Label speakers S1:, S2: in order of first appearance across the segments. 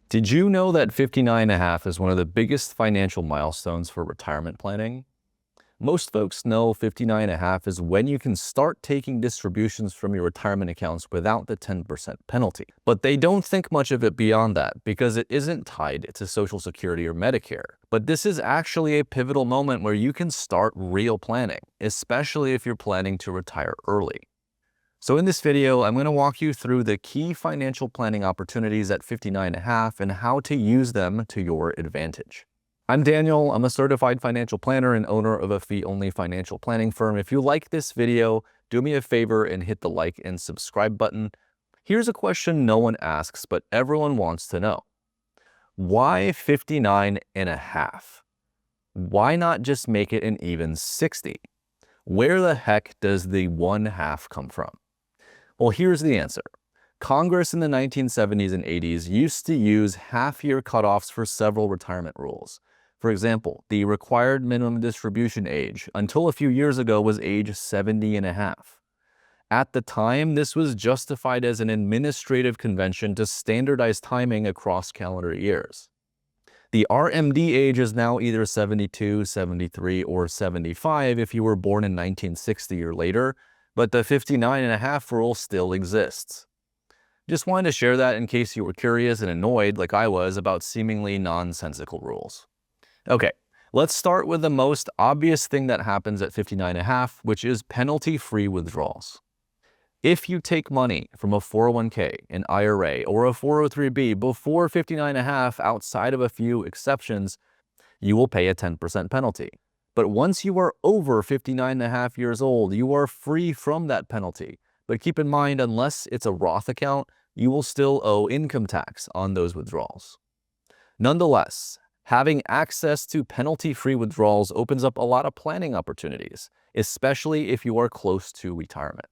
S1: Did you know that 59.5 is one of the biggest financial milestones for retirement planning? Most folks know 59.5 is when you can start taking distributions from your retirement accounts without the 10% penalty. But they don't think much of it beyond that because it isn't tied to Social Security or Medicare. But this is actually a pivotal moment where you can start real planning, especially if you're planning to retire early. So in this video, I'm going to walk you through the key financial planning opportunities at 59.5 and how to use them to your advantage. I'm Daniel. I'm a certified financial planner and owner of a fee-only financial planning firm. If you like this video, do me a favor and hit the like and subscribe button. Here's a question no one asks, but everyone wants to know. Why 59.5? Why not just make it an even 60? Where the heck does the 1/2 come from? Well, here's the answer. Congress in the 1970s and 80s used to use half-year cutoffs for several retirement rules. For example, the required minimum distribution age until a few years ago was age 70.5. At the time, this was justified as an administrative convention to standardize timing across calendar years. The RMD age is now either 72, 73, or 75 if you were born in 1960 or later, but the 59.5 rule still exists. Just wanted to share that in case you were curious and annoyed like I was about seemingly nonsensical rules. Okay, let's start with the most obvious thing that happens at 59.5, which is penalty-free withdrawals. If you take money from a 401k, an IRA, or a 403b before 59.5 outside of a few exceptions, you will pay a 10% penalty. But once you are over 59.5 years old, you are free from that penalty. But keep in mind, unless it's a Roth account, you will still owe income tax on those withdrawals. Nonetheless, having access to penalty-free withdrawals opens up a lot of planning opportunities, especially if you are close to retirement.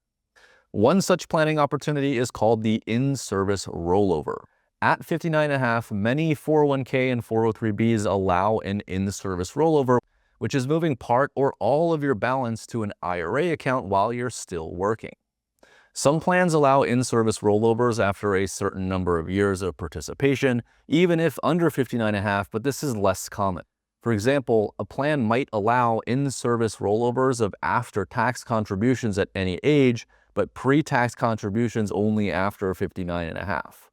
S1: One such planning opportunity is called the in-service rollover. At 59.5, many 401k and 403bs allow an in-service rollover, which is moving part or all of your balance to an IRA account while you're still working. Some plans allow in-service rollovers after a certain number of years of participation, even if under 59.5, but this is less common. For example, a plan might allow in-service rollovers of after-tax contributions at any age, but pre-tax contributions only after 59.5.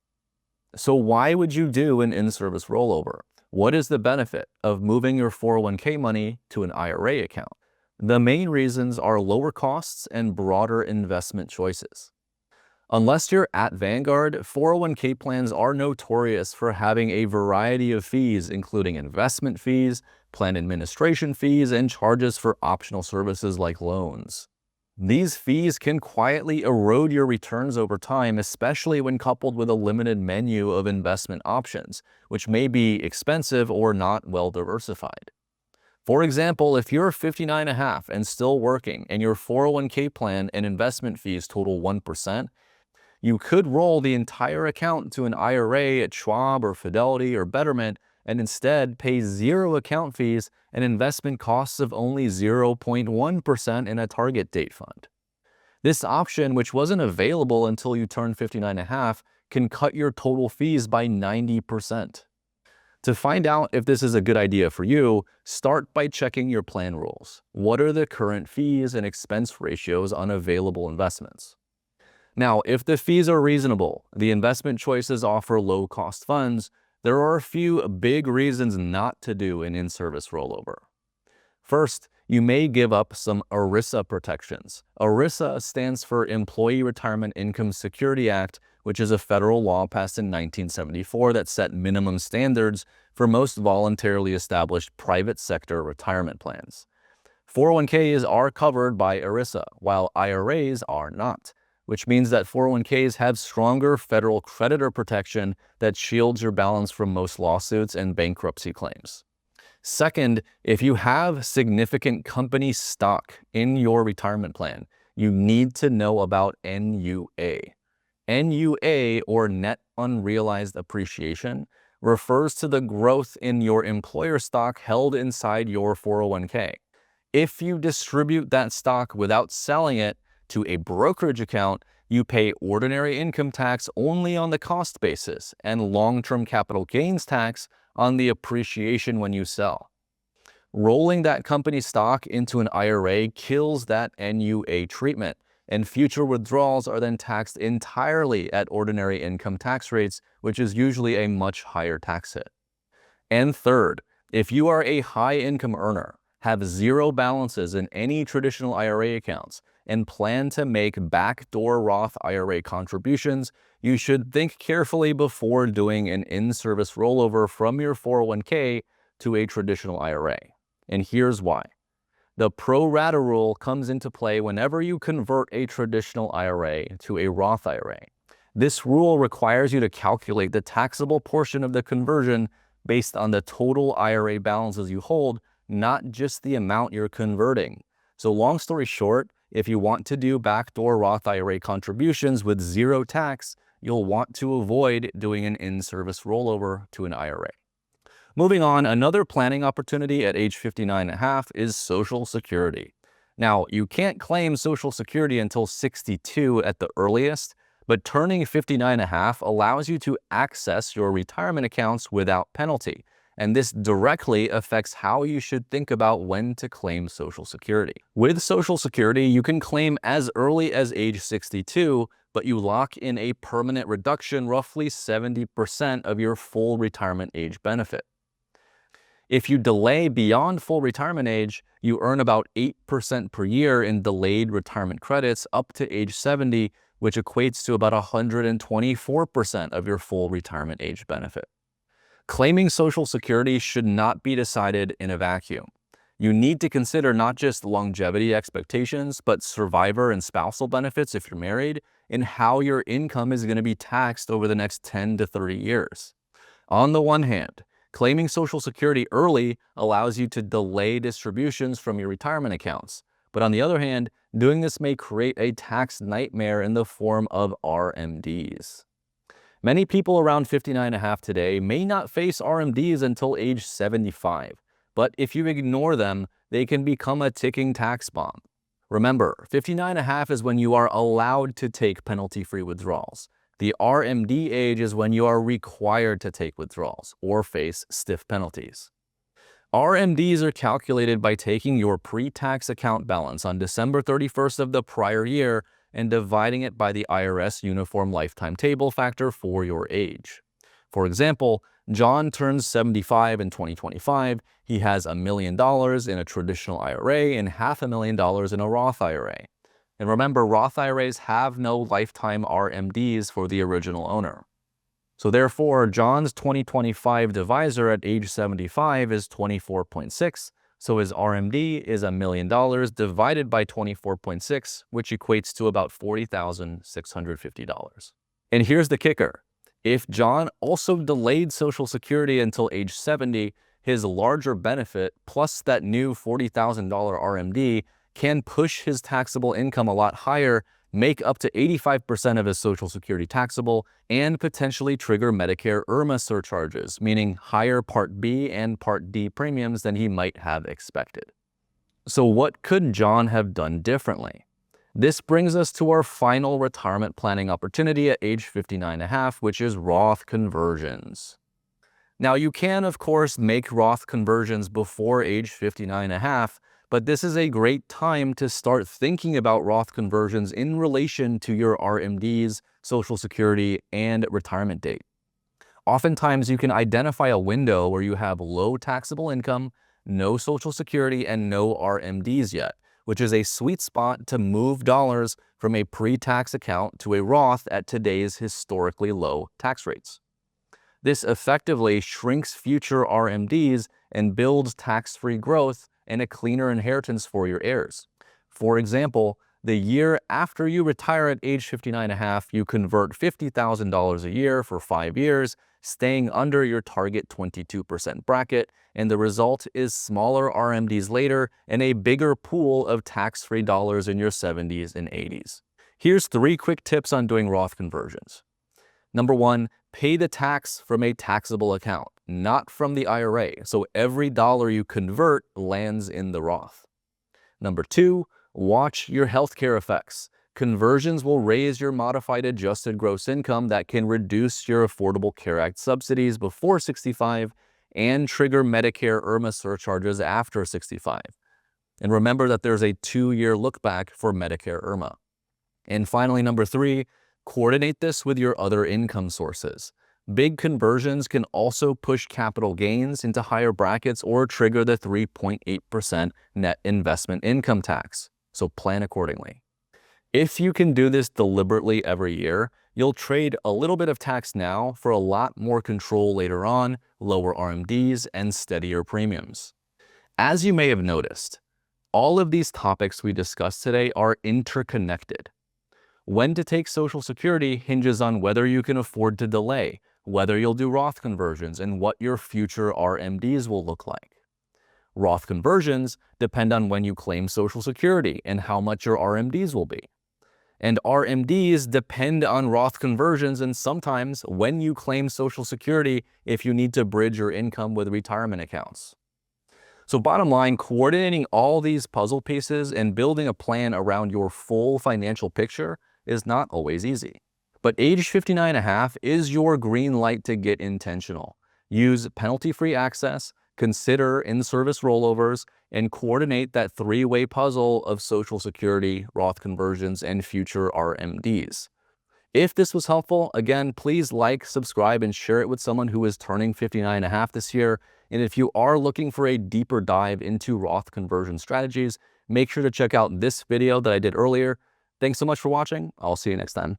S1: So why would you do an in-service rollover? What is the benefit of moving your 401k money to an IRA account? The main reasons are lower costs and broader investment choices. Unless you're at Vanguard, 401k plans are notorious for having a variety of fees, including investment fees, plan administration fees, and charges for optional services like loans. These fees can quietly erode your returns over time, especially when coupled with a limited menu of investment options, which may be expensive or not well diversified. For example, if you're 59.5 and still working and your 401k plan and investment fees total 1%, you could roll the entire account to an IRA at Schwab or Fidelity or Betterment and instead pay zero account fees and investment costs of only 0.1% in a target date fund. This option, which wasn't available until you turned 59.5, can cut your total fees by 90%. To find out if this is a good idea for you, start by checking your plan rules. What are the current fees and expense ratios on available investments? Now, if the fees are reasonable, the investment choices offer low-cost funds, there are a few big reasons not to do an in-service rollover. First, you may give up some ERISA protections. ERISA stands for Employee Retirement Income Security Act, which is a federal law passed in 1974 that set minimum standards for most voluntarily established private sector retirement plans. 401ks are covered by ERISA, while IRAs are not, which means that 401ks have stronger federal creditor protection that shields your balance from most lawsuits and bankruptcy claims. Second, if you have significant company stock in your retirement plan, you need to know about NUA. NUA, or Net Unrealized Appreciation, refers to the growth in your employer stock held inside your 401k. If you distribute that stock without selling it to a brokerage account, You pay ordinary income tax only on the cost basis and long-term capital gains tax on the appreciation when you sell. Rolling that company stock into an IRA kills that NUA treatment, and future withdrawals are then taxed entirely at ordinary income tax rates, which is usually a much higher tax hit. And third, if you are a high-income earner, have zero balances in any traditional IRA accounts, and plan to make backdoor Roth IRA contributions, you should think carefully before doing an in-service rollover from your 401k to a traditional IRA. And here's why. The pro rata rule comes into play whenever you convert a traditional IRA to a Roth IRA. This rule requires you to calculate the taxable portion of the conversion based on the total IRA balances you hold, not just the amount you're converting. So long story short, if you want to do backdoor Roth IRA contributions with zero tax, you'll want to avoid doing an in-service rollover to an IRA. Moving on, another planning opportunity at age 59.5 is Social Security. Now, you can't claim Social Security until 62 at the earliest, but turning 59.5 allows you to access your retirement accounts without penalty, and this directly affects how you should think about when to claim Social Security. With Social Security, you can claim as early as age 62, but you lock in a permanent reduction, roughly 70% of your full retirement age benefit. If you delay beyond full retirement age, you earn about 8% per year in delayed retirement credits up to age 70, which equates to about 124% of your full retirement age benefit. Claiming Social Security should not be decided in a vacuum. You need to consider not just longevity expectations, but survivor and spousal benefits if you're married, and how your income is going to be taxed over the next 10 to 30 years. On the one hand, claiming Social Security early allows you to delay distributions from your retirement accounts. But on the other hand, doing this may create a tax nightmare in the form of RMDs. Many people around 59.5 today may not face RMDs until age 75, but if you ignore them, they can become a ticking tax bomb. Remember, 59.5 is when you are allowed to take penalty-free withdrawals. The RMD age is when you are required to take withdrawals or face stiff penalties. RMDs are calculated by taking your pre-tax account balance on December 31st of the prior year and dividing it by the IRS Uniform Lifetime Table factor for your age. For example, John turns 75 in 2025. He has $1 million in a traditional IRA and $500,000 in a Roth IRA. And remember, Roth IRAs have no lifetime RMDs for the original owner. So therefore, John's 2025 divisor at age 75 is 24.6, so his RMD is $1 million divided by 24.6, which equates to about $40,650. And here's the kicker. If John also delayed Social Security until age 70, his larger benefit plus that new $40,000 RMD can push his taxable income a lot higher, make up to 85% of his Social Security taxable, and potentially trigger Medicare IRMA surcharges, meaning higher Part B and Part D premiums than he might have expected. So what could John have done differently? This brings us to our final retirement planning opportunity at age 59.5, which is Roth conversions. Now, you can, of course, make Roth conversions before age 59.5, but this is a great time to start thinking about Roth conversions in relation to your RMDs, Social Security, and retirement date. Oftentimes, you can identify a window where you have low taxable income, no Social Security, and no RMDs yet, which is a sweet spot to move dollars from a pre-tax account to a Roth at today's historically low tax rates. This effectively shrinks future RMDs and builds tax-free growth and a cleaner inheritance for your heirs. For example, the year after you retire at age 59.5, you convert $50,000 a year for 5 years, staying under your target 22% bracket, and the result is smaller RMDs later and a bigger pool of tax-free dollars in your 70s and 80s. Here's 3 quick tips on doing Roth conversions. Number 1, pay the tax from a taxable account, not from the IRA, so every dollar you convert lands in the Roth. Number 2, watch your healthcare effects. Conversions will raise your modified adjusted gross income that can reduce your Affordable Care Act subsidies before 65 and trigger Medicare IRMA surcharges after 65. And remember that there's a 2-year look back for Medicare IRMA. And finally, number 3, coordinate this with your other income sources. Big conversions can also push capital gains into higher brackets or trigger the 3.8% net investment income tax. So plan accordingly. If you can do this deliberately every year, you'll trade a little bit of tax now for a lot more control later on, lower RMDs, and steadier premiums. As you may have noticed, all of these topics we discussed today are interconnected. When to take Social Security hinges on whether you can afford to delay, whether you'll do Roth conversions, and what your future RMDs will look like. Roth conversions depend on when you claim Social Security and how much your RMDs will be. And RMDs depend on Roth conversions and sometimes when you claim Social Security if you need to bridge your income with retirement accounts. So bottom line, coordinating all these puzzle pieces and building a plan around your full financial picture is not always easy. But age 59.5 is your green light to get intentional. Use penalty-free access, consider in-service rollovers, and coordinate that 3-way puzzle of Social Security, Roth conversions, and future RMDs. If this was helpful, again, please like, subscribe, and share it with someone who is turning 59.5 this year. And if you are looking for a deeper dive into Roth conversion strategies, make sure to check out this video that I did earlier. Thanks so much for watching. I'll see you next time.